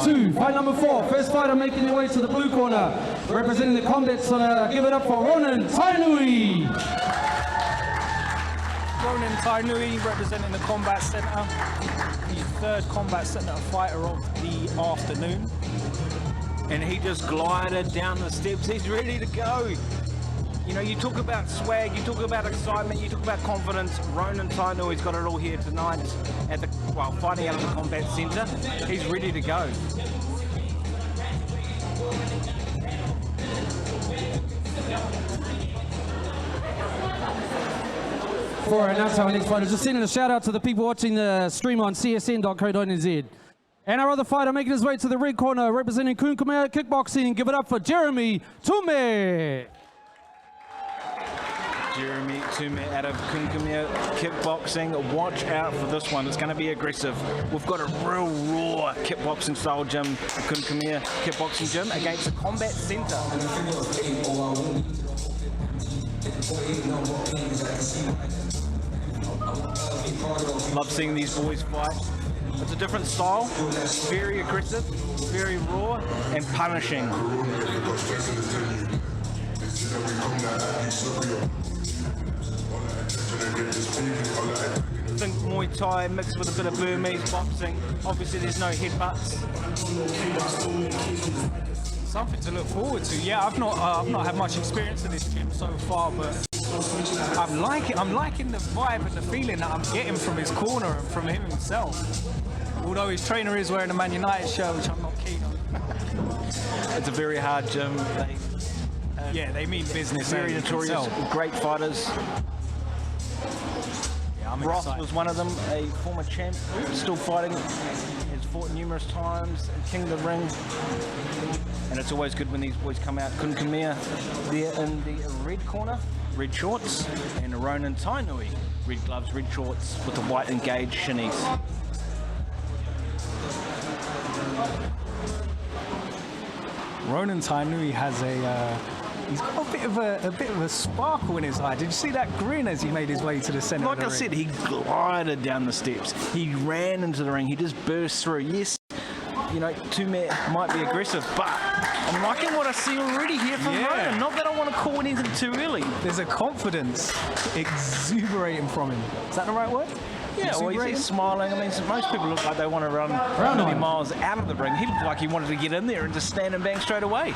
2, fight number 4. First fighter making their way to the blue corner, representing the combat center. Give it up for Ronin Tainui. Ronin Tainui representing the combat center. The third combat center fighter of the afternoon. And he just glided down the steps. He's ready to go. You know, you talk about swag, you talk about excitement, you talk about confidence. Ronin Tainui's got it all here tonight at the, well, fighting out of the combat center. He's ready to go. For our announcer, our next fighter, just sending a shout out to the people watching the stream on csn.co.nz. And our other fighter making his way to the red corner, representing Tume Kickboxing. Give it up for Jeremy Tume. Jeremy Tume out of Tume Kickboxing. Watch out for this one. It's going to be aggressive. We've got a real raw kickboxing style gym, Tume Kickboxing Gym, against a combat center. Love seeing these boys fight. It's a different style, very aggressive, very raw, and punishing. I think Muay Thai mixed with a bit of Burmese boxing. Obviously there's no headbutts. Something to look forward to. Yeah, I've not had much experience in this gym so far, but I'm liking the vibe and the feeling that I'm getting from his corner and from him himself. Although his trainer is wearing a Man United shirt, which I'm not keen on. It's a very hard gym. They mean business. Very notorious, great fighters. Yeah, I'm Ross excited. was one of them, a former champ, still fighting. Has fought numerous times, King of the Ring. And it's always good when these boys come out. Kunkumea there in the red corner, red shorts, and Ronin Tainui, red gloves, red shorts with the white engaged shinies. Ronin Tainui has he's got a bit of a sparkle in his eye. Did you see that grin as he made his way to the center? Like I said, he glided down the steps. He ran into the ring. He just burst through. Yes, you know, Tume might be aggressive, but I'm liking what I see already here from Ronin. Not that I want to call anything too early. There's a confidence exuberating from him. Is that the right word? Yeah, well, he's smiling. I mean, most people look like they want to run 50 miles out of the ring. He looked like he wanted to get in there and just stand and bang straight away.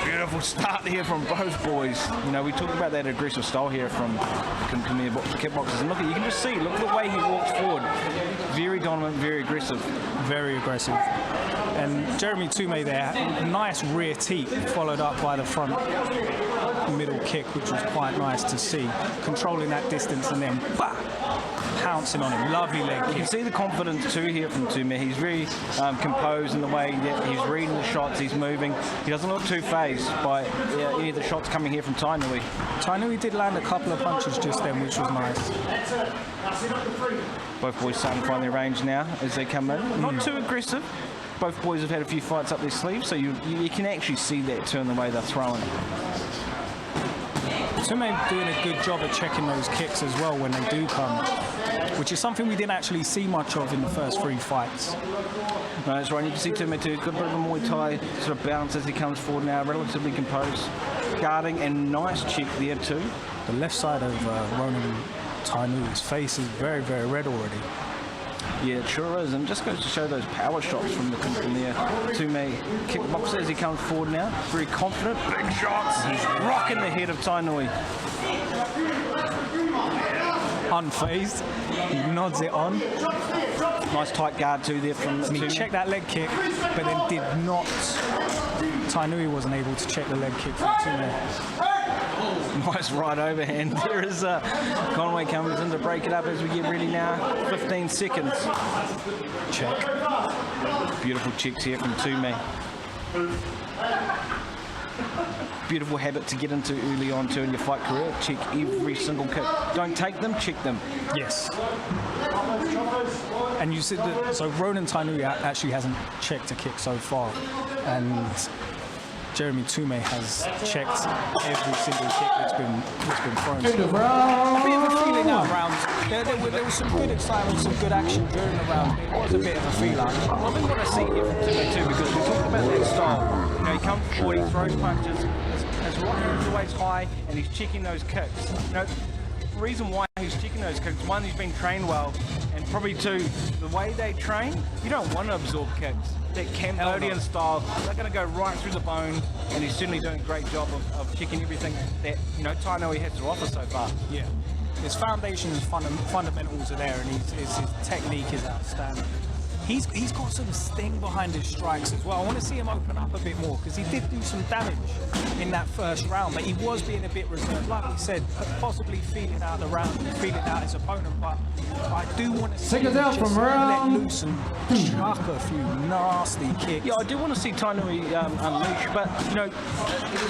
Beautiful start here from both boys. You know, we talked about that aggressive style here from Tume Kickboxers. And look, you can just see, look at the way he walks forward. Very dominant, very aggressive. Very aggressive. And Jeremy Tume there, a nice rear teep followed up by the front middle kick, which was quite nice to see. Controlling that distance and then pouncing on him. Lovely leg kick. You can see the confidence too here from Tume. He's very composed in the way that he's reading the shots, he's moving. He doesn't look too phased by any of the shots coming here from Tainui. Tainui did land a couple of punches just then, which was nice. Both boys starting to find their range now as they come in. Not too aggressive. Both boys have had a few fights up their sleeves, so you can actually see that turn the way they're throwing. Tume doing a good job at checking those kicks as well when they do come, which is something we didn't actually see much of in the first 3 fights. No, that's right. You can see Tume too. Good bit of a Muay Thai sort of bounce as he comes forward now, relatively composed, guarding, and nice check there too. The left side of Ronin Tainui's face is very, very red already. Yeah, it sure is, and just goes to show those power shots from the Tume kickboxer as he comes forward now. Very confident, big shots. He's rocking the head of Tainui. Unfazed, he nods it on. Nice tight guard too there from And he Tume. checked that leg kick, but then did not. Tainui wasn't able to check the leg kick from Tume. Nice right overhand. There is Conway comes in to break it up as we get ready now. 15 seconds. Check. Beautiful checks here from Tume. Beautiful habit to get into early on too in your fight career. Check every single kick. Don't take them, check them. Yes. And you said that, so Ronin Tainui actually hasn't checked a kick so far. And Jeremy Tume has checked every single kick that's been thrown. So, a bit of a feeling out round. There was some good excitement, some good action during the round. It was a bit of a feeler. Well, I think what I see here from Tume too, because we talked about that style. You know, he comes forward, he throws punches, his right hand's always high, and he's checking those kicks. You know, the reason why he's checking those kicks, one, he's been trained well, and probably two, the way they train, you don't want to absorb kicks. That Cambodian style, they're going to go right through the bone, and he's certainly doing a great job of checking everything that, you know, Tainui has to offer so far. Yeah. His foundation and fundamentals are there, and his technique is outstanding. He's got some sting behind his strikes as well. I want to see him open up a bit more, because he did do some damage in that first round, but he was being a bit reserved. Like we said, possibly feeling out the round, feeling out his opponent, but I do want to see him just let loose and chuck a few nasty kicks. Yeah, I do want to see Tainui unleash, but, you know,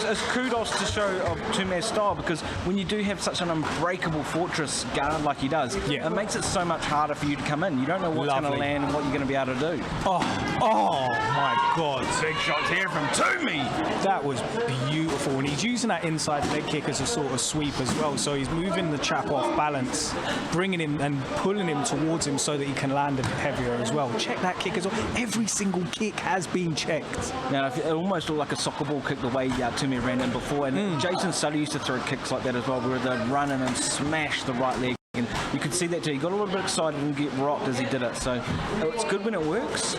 it's kudos to show of Tume's style, because when you do have such an unbreakable fortress guard like he does, it makes it so much harder for you to come in. You don't know what's going to land and what you're going to be able to do. Oh my God. Big shots here from Tume. That was beautiful, and he's using that inside leg kick as a sort of sweep as well, so he's moving the chap off balance, bringing him and pulling him towards him so that he can land a bit heavier as well. Check that kick as well. Every single kick has been checked. Now, it almost looked like a soccer ball kick the way Tume ran in before, and Jason Sutter used to throw kicks like that as well, where they'd run in and smash the right leg. And you could see that too. He got a little bit excited and get rocked as he did it. So it's good when it works,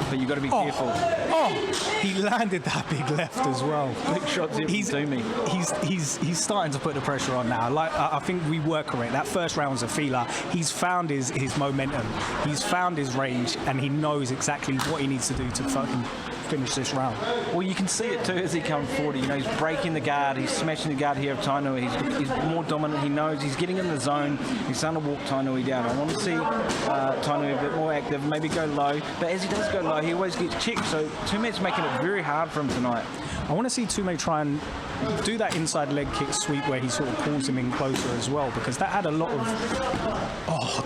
but you've got to be careful. He landed that big left as well. Big shots here from Tume. He's starting to put the pressure on now. Like I think we were correct. That first round was a feeler. He's found his momentum. He's found his range, and he knows exactly what he needs to do to fucking finish this round. Well, you can see it too as he comes forward. You know, he's breaking the guard. He's smashing the guard here of Tainui. He's more dominant. He knows he's getting in the zone. He's starting to walk Tainui down. I want to see Tainui a bit more active, maybe go low. But as he does go low, he always gets checked. So Tume's making it very hard for him tonight. I want to see Tume try and do that inside leg kick sweep where he sort of pulls him in closer as well, because that had a lot of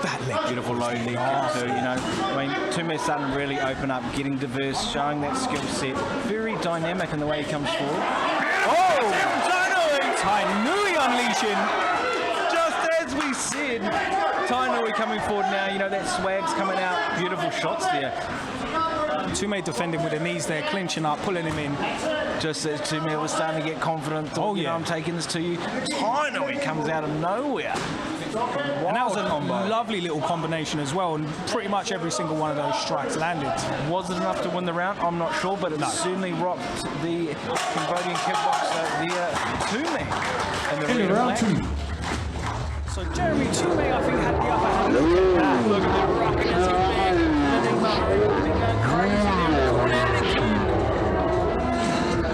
that leg beautiful low leg kick too. You know, I mean, Tume's starting to really open up, getting diverse, showing that skill set. Very dynamic in the way he comes forward. Tainui unleashing. Just as we said, Tainui coming forward now. You know, that swag's coming out. Beautiful shots there. Tume defending with the knees there, clinching up, pulling him in. Just as Tume was starting to get confident, thought, you know, I'm taking this to you. Tainui comes out of nowhere. And that was a lovely little combination as well, and pretty much every single one of those strikes landed. Was it enough to win the round? I'm not sure, but it certainly rocked the Cambodian kickboxer, Tume. In the round two. So Jeremy Tume, I think, had the upper hand. Look at that. Look at the rocket as he ran.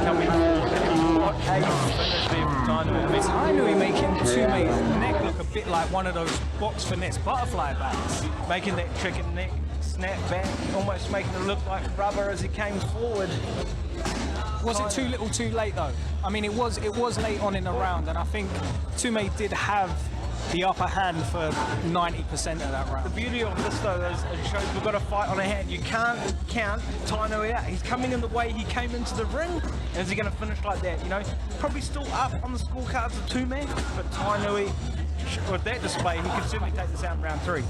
Coming forward, what a finish there from Tainui. Tainui making Tume's neck look a bit like one of those box finesse butterfly bats. Making that chicken neck snap back, almost making it look like rubber as he came forward. Was it too little too late though? I mean, it was late on in the round, and I think Tume did have the upper hand for 90% of that round. The beauty of this though is it shows we've got a fight on a hand. You can't count Tainui out. He's coming in the way he came into the ring. And is he going to finish like that? You know, probably still up on the scorecards of Tume, but Tainui, with that display, he can certainly take this out in round 3.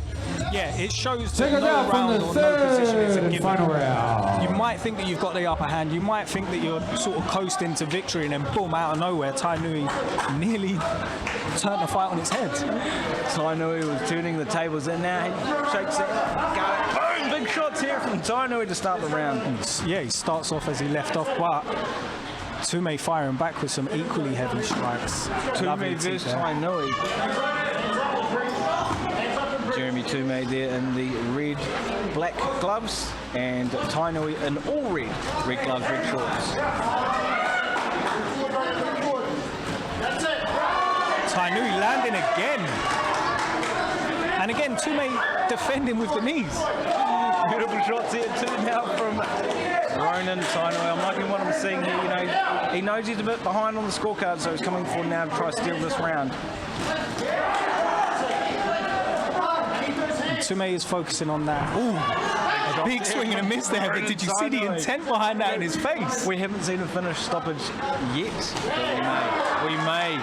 Yeah, it shows that no round or no position is a given. Final round. You might think that you've got the upper hand. You might think that you're sort of coasting to victory, and then boom, out of nowhere, Tainui nearly turned the fight on its head. Tainui was turning the tables in now. He shakes it, boom, big shots here from Tainui to start the round. Yeah, he starts off as he left off, but Tume firing back with some equally heavy strikes. Tume versus Tainui. Jeremy Tume there in the red, black gloves, and Tainui in all red gloves, red shorts. Tainui landing again. And again, Tume defending with the knees. Beautiful shots here too now from Ronin Tainui. I'm liking what I'm seeing here. You know, he knows he's a bit behind on the scorecard, so he's coming forward now to try to steal this round. And Tume is focusing on that. Ooh, a Big swing and a miss there, but did you see the intent behind that in his face? We haven't seen him finish stoppage yet, but we may.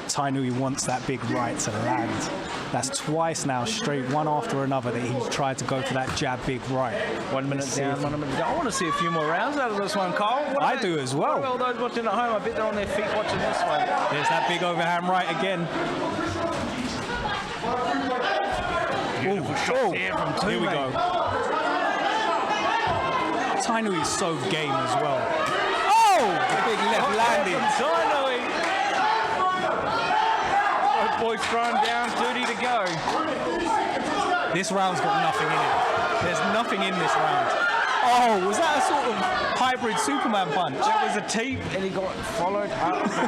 Tainui wants that big right to land. That's twice now straight, one after another, that he's tried to go for that jab big right. 1 minute down, 1 minute down. I want to see a few more rounds out of this one, Cole. I do as well. Well, those watching at home, I bet they're on their feet watching this one. There's that big overhand right again. Beautiful shot here from Tume. Here we go. Tainui's so game as well. Oh! The big left landing. Tainui. Both boys thrown down, 30 to go. This round's got nothing in it. There's nothing in this round. Oh, was that a sort of hybrid Superman punch? That was a teep, and he got followed up right to the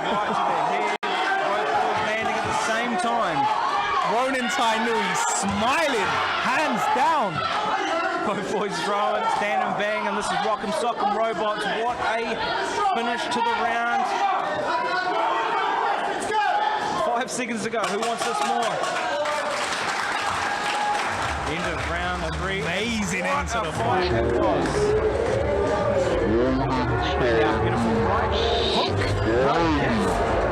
head. Both boys landing at the same time. Ronin Tainui smiling, hands down. Both boys throwing, stand and bang, and this is Rock'em Sock'em Robots. What a finish to the round. 5 seconds to go. Who wants this more? End of round 3. Amazing end to the fight. fight. Beautiful right hook.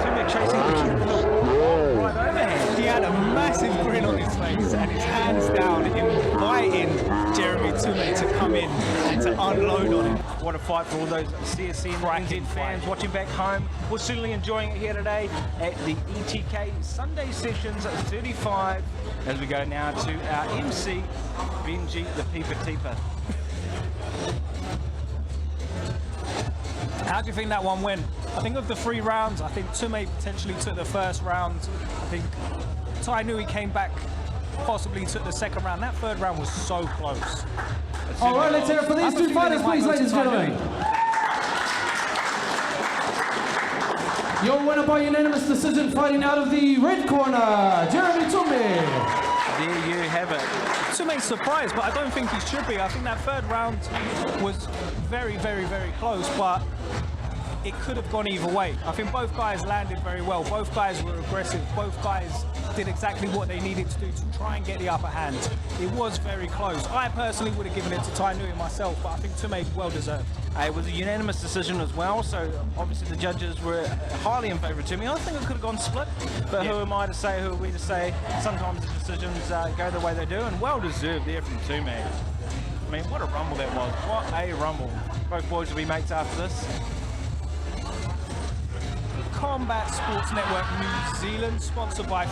Tume chasing the right overhand. He had a massive grin on his face and his hands down, inviting Jeremy Tume to come in and to unload on him. What a fight for all those CSC and NZ fans watching back home. We're certainly enjoying it here today at the ETK Sunday Sessions 35 as we go now to our MC, Benji the Peeper Teeper. How do you think that one went? I think of the 3 rounds, I think Tume potentially took the first round. I think Tainui came back, possibly took the second round. That third round was so close. All right, let's hear it for these two fighters, please, ladies and gentlemen. Your winner by unanimous decision, fighting out of the red corner, Jeremy Tume. There you have it. Tume's surprised, but I don't think he should be. I think that third round was very, very, very close, but it could have gone either way. I think both guys landed very well. Both guys were aggressive. Both guys did exactly what they needed to do to try and get the upper hand. It was very close. I personally would have given it to Tainui myself, but I think Tume well deserved. It was a unanimous decision as well, so obviously the judges were highly in favour of Tume. I think it could have gone split, but who am I to say, who are we to say? Sometimes the decisions go the way they do, and well deserved there from Tume. I mean, what a rumble that was. What a rumble. Both boys will be mates after this. Combat Sports Network New Zealand, sponsored by